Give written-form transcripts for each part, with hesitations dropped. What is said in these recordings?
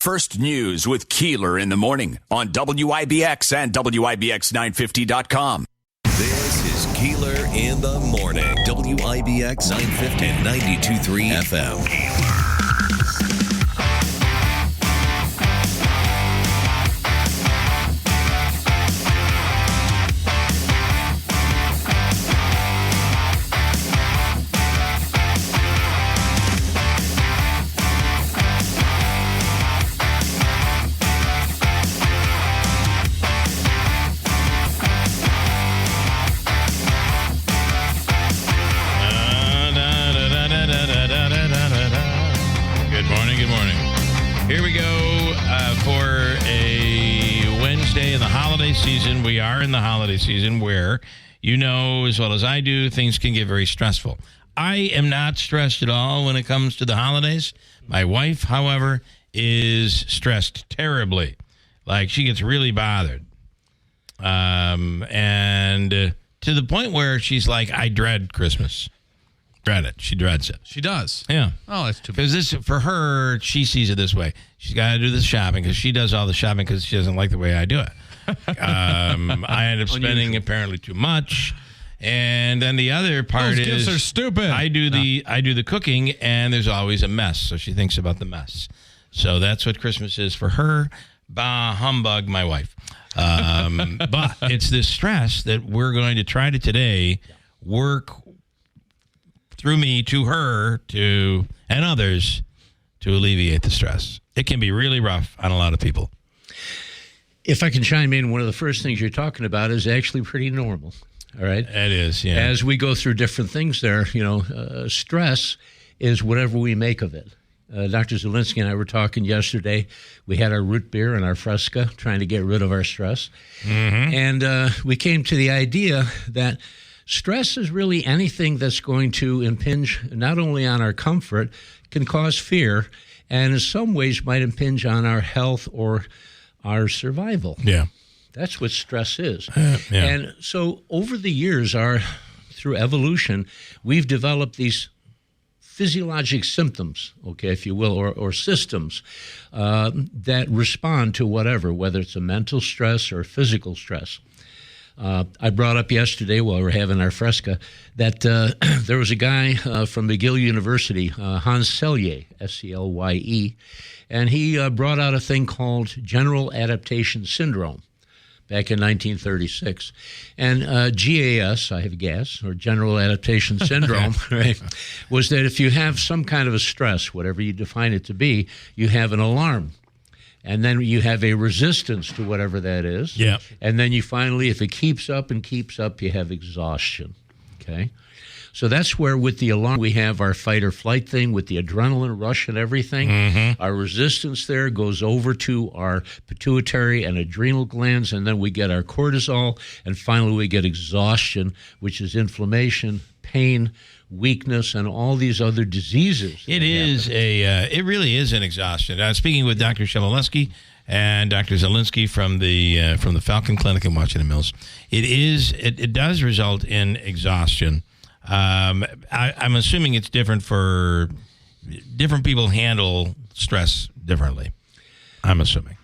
First News with Keeler in the morning on WIBX and WIBX950.com. This is Keeler in the morning. WIBX 950 and 92.3 FM. Here we go for a Wednesday in the holiday season. We are in the holiday season where, you know as well as I do, things can get very stressful. I am not stressed at all when it comes to the holidays. My wife, however, is stressed terribly. Like, she gets really bothered. And to the point where she's like, I dread Christmas. Dread it. She dreads it. She does? Yeah. Oh, that's too bad. Because this, for her, she sees it this way. She's got to do the shopping because she does all the shopping because she doesn't like the way I do it. I end up spending apparently too much. And then the other part Those gifts are stupid. I do the cooking, and there's always a mess. So she thinks about the mess. So that's what Christmas is for her. Bah humbug, my wife. But it's this stress that we're going to try to today work through me to her to and others to alleviate the stress. It can be really rough on a lot of people. If I can chime in, one of the first things you're talking about is actually pretty normal. All right? It is, yeah. As we go through different things there, stress is whatever we make of it. Dr. Zylinski and I were talking yesterday. We had our root beer and our Fresca, trying to get rid of our stress. Mm-hmm. And we came to the idea that stress is really anything that's going to impinge not only on our comfort, can cause fear, and in some ways might impinge on our health or our survival. Yeah. That's what stress is. Yeah. And so over the years, through evolution, we've developed these physiologic symptoms, okay, if you will, or systems that respond to whatever, whether it's a mental stress or physical stress. I brought up yesterday while we were having our Fresca that there was a guy from McGill University, Hans Selye, S-E-L-Y-E, and he brought out a thing called General Adaptation Syndrome back in 1936. And GAS, I have gas, or General Adaptation Syndrome, right, was that if you have some kind of a stress, whatever you define it to be, you have an alarm. And then you have a resistance to whatever that is. Yeah. And then you finally, if it keeps up and keeps up, you have exhaustion. Okay? So that's where with the alarm, we have our fight or flight thing with the adrenaline rush and everything. Mm-hmm. Our resistance there goes over to our pituitary and adrenal glands, and then we get our cortisol, and finally we get exhaustion, which is inflammation, pain, weakness, and all these other diseases. It really is an exhaustion. Speaking with Dr. Chmelewski and Dr. Zylinski from the Falcon Clinic in Washington Mills, it does result in exhaustion. I'm assuming it's different for different people handle stress differently. I'm assuming.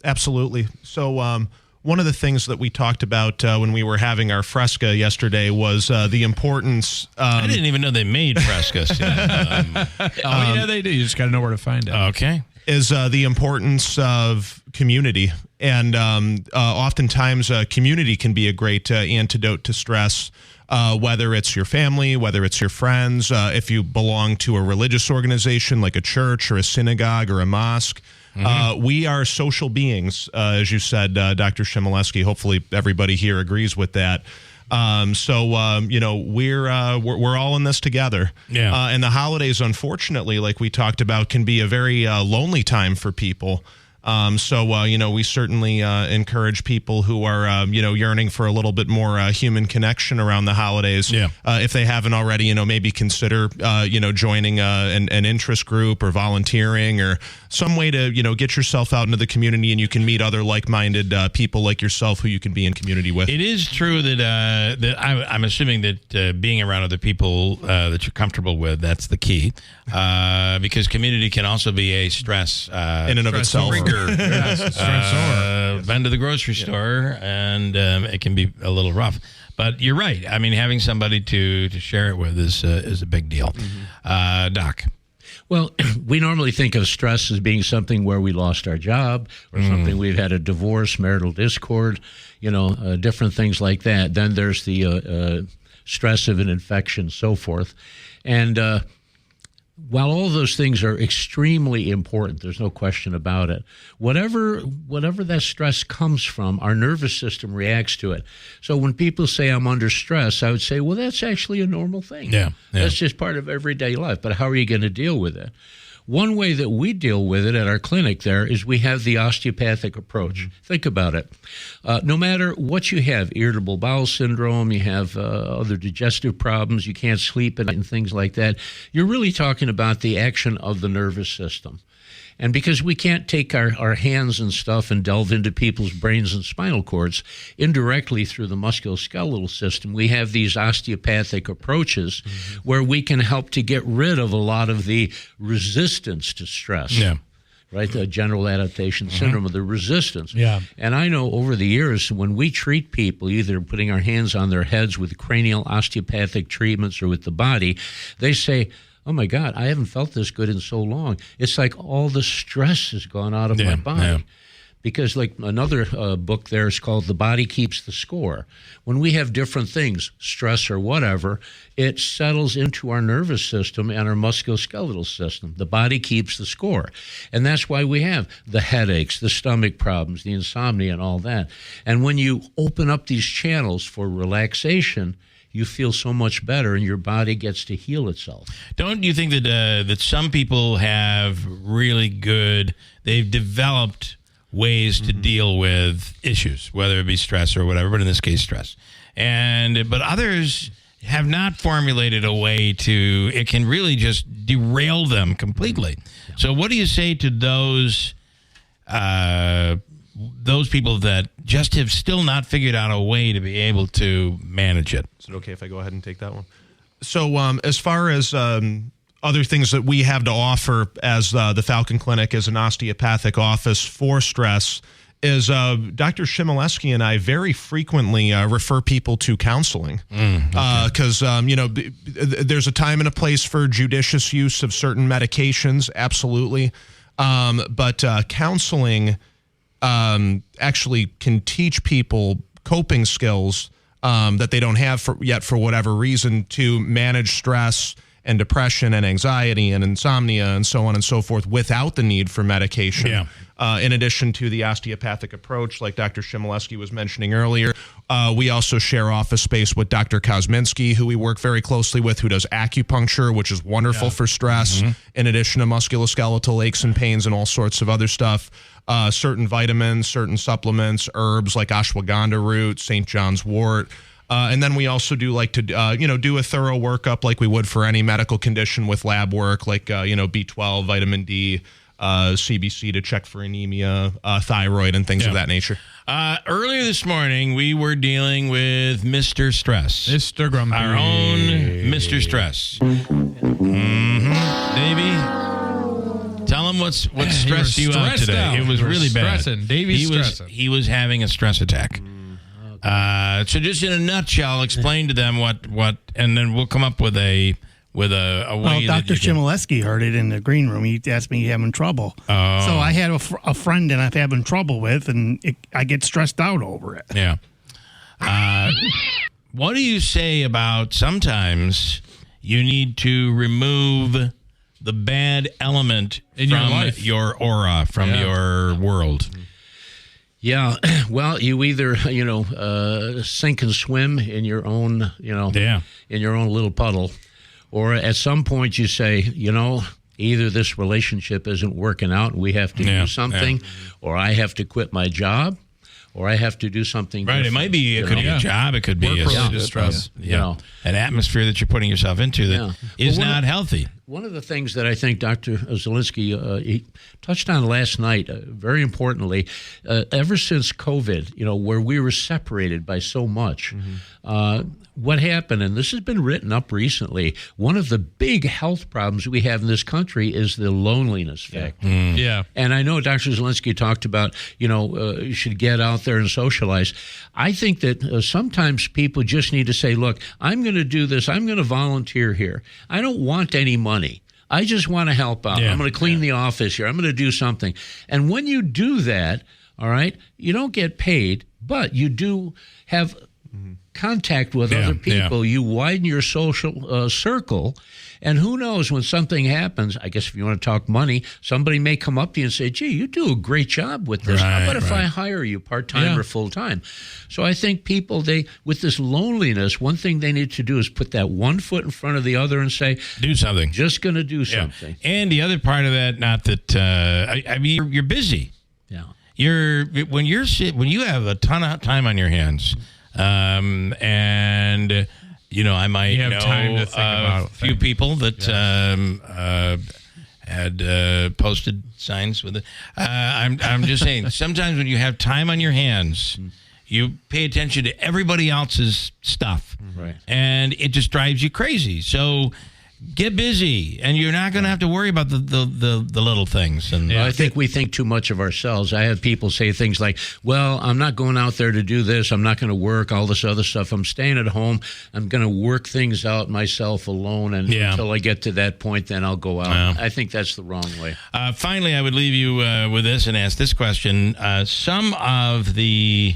Absolutely. So, one of the things that we talked about when we were having our Fresca yesterday was the importance. I didn't even know they made Frescas. Yeah, they do. You just got to know where to find it. Okay. Is the importance of community. And oftentimes community can be a great antidote to stress, whether it's your family, whether it's your friends, if you belong to a religious organization like a church or a synagogue or a mosque. Mm-hmm. We are social beings, as you said, Dr. Chmelewski. Hopefully everybody here agrees with that. We're all in this together. Yeah. And the holidays, unfortunately, like we talked about, can be a very lonely time for people. We certainly encourage people who are, yearning for a little bit more human connection around the holidays. Yeah. If they haven't already, maybe consider, joining an interest group or volunteering or some way to, get yourself out into the community, and you can meet other like-minded people like yourself who you can be in community with. It is true that I'm assuming that being around other people that you're comfortable with, that's the key, because community can also be a stress in and of itself. Been to the grocery store, and it can be a little rough. But you're right. I mean, having somebody to share it with is a big deal. Doc. Well, we normally think of stress as being something where we lost our job or something we've had a divorce, marital discord, different things like that. Then there's the stress of an infection, so forth. And while all those things are extremely important, there's no question about it, whatever that stress comes from, our nervous system reacts to it. So when people say I'm under stress, I would say, well, that's actually a normal thing. Yeah. That's just part of everyday life. But how are you going to deal with it? One way that we deal with it at our clinic there is we have the osteopathic approach. Think about it. No matter what you have, irritable bowel syndrome, you have other digestive problems, you can't sleep and things like that, you're really talking about the action of the nervous system. And because we can't take our hands and stuff and delve into people's brains and spinal cords indirectly through the musculoskeletal system, we have these osteopathic approaches where we can help to get rid of a lot of the resistance to stress. Yeah. Right, the general adaptation syndrome of the resistance. Yeah. And I know over the years when we treat people, either putting our hands on their heads with cranial osteopathic treatments or with the body, they say, oh my God, I haven't felt this good in so long. It's like all the stress has gone out of my body. Yeah. Because like another book there is called The Body Keeps the Score. When we have different things, stress or whatever, it settles into our nervous system and our musculoskeletal system. The body keeps the score. And that's why we have the headaches, the stomach problems, the insomnia and all that. And when you open up these channels for relaxation, you feel so much better and your body gets to heal itself. Don't you think that some people have really good, they've developed ways to deal with issues, whether it be stress or whatever, but in this case, stress. But others have not formulated a way it can really just derail them completely. Yeah. So what do you say to those people that just have still not figured out a way to be able to manage it? Is it okay if I go ahead and take that one? So as far as other things that we have to offer as the Falcon Clinic as an osteopathic office for stress is Dr. Chmelewski and I very frequently refer people to counseling because, there's a time and a place for judicious use of certain medications, absolutely. But counseling actually can teach people coping skills that they don't have yet for whatever reason to manage stress and depression and anxiety and insomnia and so on and so forth without the need for medication. Yeah. In addition to the osteopathic approach, like Dr. Chmelewski was mentioning earlier, we also share office space with Dr. Zylinski, who we work very closely with, who does acupuncture, which is wonderful for stress, in addition to musculoskeletal aches and pains and all sorts of other stuff. Certain vitamins, certain supplements, herbs like ashwagandha root, St. John's wort. And then we also do like to, do a thorough workup like we would for any medical condition with lab work, like, B12, vitamin D, CBC to check for anemia, thyroid, and things of that nature. Earlier this morning, we were dealing with Mr. Stress. Mr. Grumpy. Our own Mr. Stress. Davey, tell him what's stressed you out today. Out. It was really bad. Davey's stressing. He was having a stress attack. So just in a nutshell, explain to them what, and then we'll come up with a way. Well, Dr. Chmelewski heard it in the green room. He asked me, "You having trouble?" So I had a friend that I'm having trouble with, and I get stressed out over it. Yeah. What do you say about sometimes you need to remove the bad element in from your life, your aura, from your world? Yeah, well, you either sink and swim in your own in your own little puddle, or at some point you say, either this relationship isn't working out and we have to do something, or I have to quit my job, or I have to do something different. It might be, it could be a job, it could be an atmosphere that you're putting yourself into that is not healthy. One of the things that I think Dr. Zylinski he touched on last night, very importantly, ever since COVID, where we were separated by so much, what happened, and this has been written up recently, one of the big health problems we have in this country is the loneliness factor. And I know Dr. Zylinski talked about, you should get out there and socialize. I think that sometimes people just need to say, look, I'm going to do this. I'm going to volunteer here. I don't want any money. I just want to help out. I'm going to clean the office here. I'm going to do something. And when you do that, all right, you don't get paid, but you do have contact with other people. You widen your social circle, and who knows, when something happens, I guess if you want to talk money, somebody may come up to you and say, gee, you do a great job with this. How about if I hire you part-time or full-time? So I think people, with this loneliness, one thing they need to do is put that one foot in front of the other and say, do something. Just going to do something. And the other part of that, not that, I mean, you're busy. Yeah. When you have a ton of time on your hands, and I might have know time to think about a few people that had posted signs with it. I'm just saying, sometimes when you have time on your hands, you pay attention to everybody else's stuff, and it just drives you crazy. So get busy, and you're not going to have to worry about the little things. And I think we think too much of ourselves. I have people say things like, well, I'm not going out there to do this. I'm not going to work, all this other stuff. I'm staying at home. I'm going to work things out myself alone, and until I get to that point, then I'll go out. I think that's the wrong way. Finally, I would leave you with this and ask this question. Some of the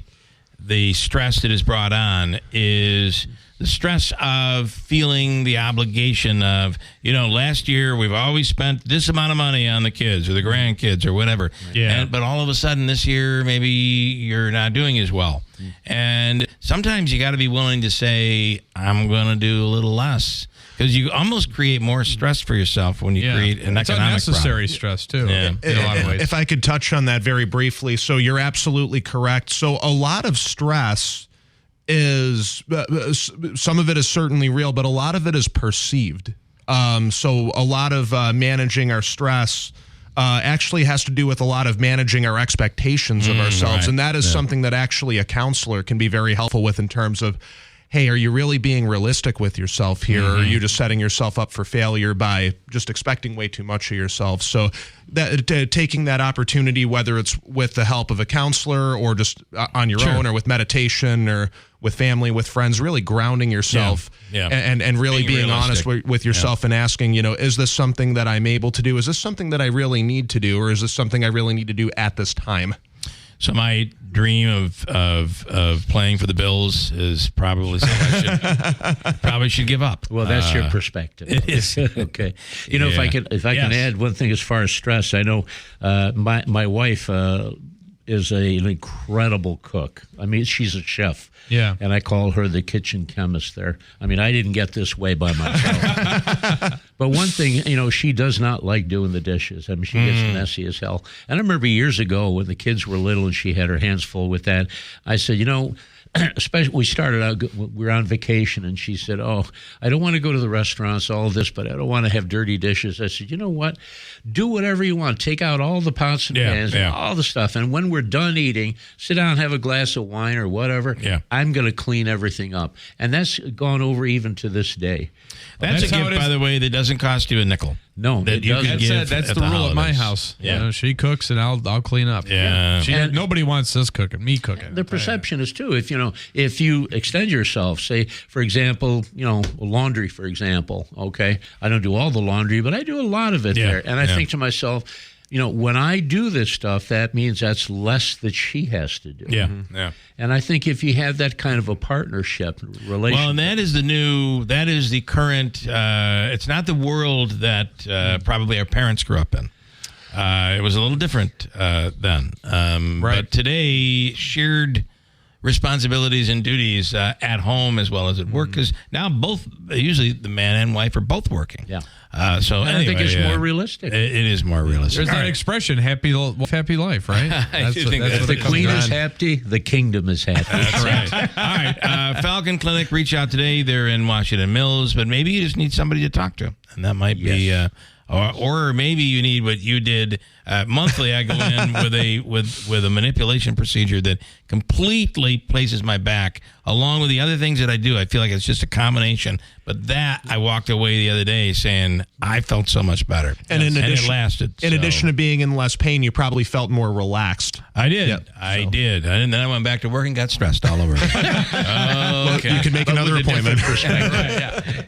stress that is brought on is the stress of feeling the obligation of, last year we've always spent this amount of money on the kids or the grandkids or whatever. But all of a sudden this year, maybe you're not doing as well. And sometimes you got to be willing to say, I'm going to do a little less. Because you almost create more stress for yourself when you create an economic problem. It's unnecessary stress, too, in a lot of ways. If I could touch on that very briefly. So you're absolutely correct. So a lot of stress is, some of it is certainly real, but a lot of it is perceived. So a lot of managing our stress actually has to do with a lot of managing our expectations of ourselves. And that is something that actually a counselor can be very helpful with in terms of, hey, are you really being realistic with yourself here? Or are you just setting yourself up for failure by just expecting way too much of yourself? So that taking that opportunity, whether it's with the help of a counselor or just on your own, or with meditation or with family, with friends, really grounding yourself and really being honest with yourself and asking, is this something that I'm able to do? Is this something that I really need to do? Or is this something I really need to do at this time? So my dream of playing for the Bills is probably something I should give up. Well, that's your perspective. It is. Okay. If I can add one thing as far as stress, I know my wife is an incredible cook. I mean, she's a chef. Yeah. And I call her the kitchen chemist there. I mean, I didn't get this way by myself. But one thing, she does not like doing the dishes. I mean, she gets messy as hell. And I remember years ago when the kids were little and she had her hands full with that, I said, especially we started out, we were on vacation, and she said, oh, I don't want to go to the restaurants, all of this, but I don't want to have dirty dishes. I said, you know what? Do whatever you want. Take out all the pots and pans and all the stuff. And when we're done eating, sit down, have a glass of wine or whatever. I'm going to clean everything up. And that's gone over even to this day. That's a gift, by the way, that doesn't cost you a nickel. No, that you can give. That's the rule at my house. Yeah. She cooks and I'll clean up. Yeah. Nobody wants us cooking. Me cooking. The perception is too. If you extend yourself, say for example, laundry, for example. Okay, I don't do all the laundry, but I do a lot of it there, and I think to myself, when I do this stuff, that means that's less that she has to do. Yeah. And I think if you have that kind of a partnership relationship. Well, and that is the current, it's not the world that probably our parents grew up in. It was a little different then. But today, shared responsibilities and duties at home as well as at work, because now usually the man and wife are both working. So And anyway, I think it's more realistic. It is more realistic. There's All that right. expression, happy life, right? I do think If that's the what queen comes is on. happy, the kingdom is happy. That's right. All right. Falcon Clinic, reach out today. They're in Washington Mills, but maybe you just need somebody to talk to. And that might be, or maybe you need what you did monthly. I go in with a manipulation procedure that completely places my back, along with the other things that I do. I feel like it's just a combination. But that, I walked away the other day saying, I felt so much better. And in addition, it lasted. In addition to being in less pain, you probably felt more relaxed. I did. Yep. I did. And then I went back to work and got stressed all over again. Well, you can make another appointment.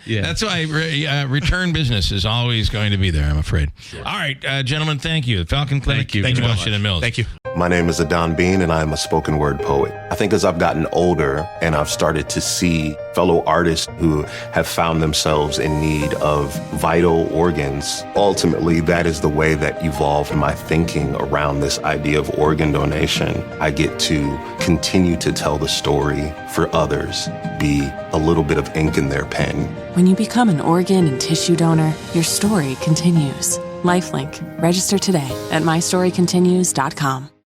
Yeah. That's why return business is always going to be there, I'm afraid. All right, gentlemen, thank you. Falcon Clinic, Thank you very Washington Mills. Thank you. My name is Adon Bean, and I am a spoken word poet. I think as I've gotten older and I've started to see fellow artists who have found themselves in need of vital organs, ultimately that is the way that evolved my thinking around this idea of organ donation. I get to continue to tell the story for others, be a little bit of ink in their pen. When you become an organ and tissue donor, your story continues. LifeLink. Register today at mystorycontinues.com.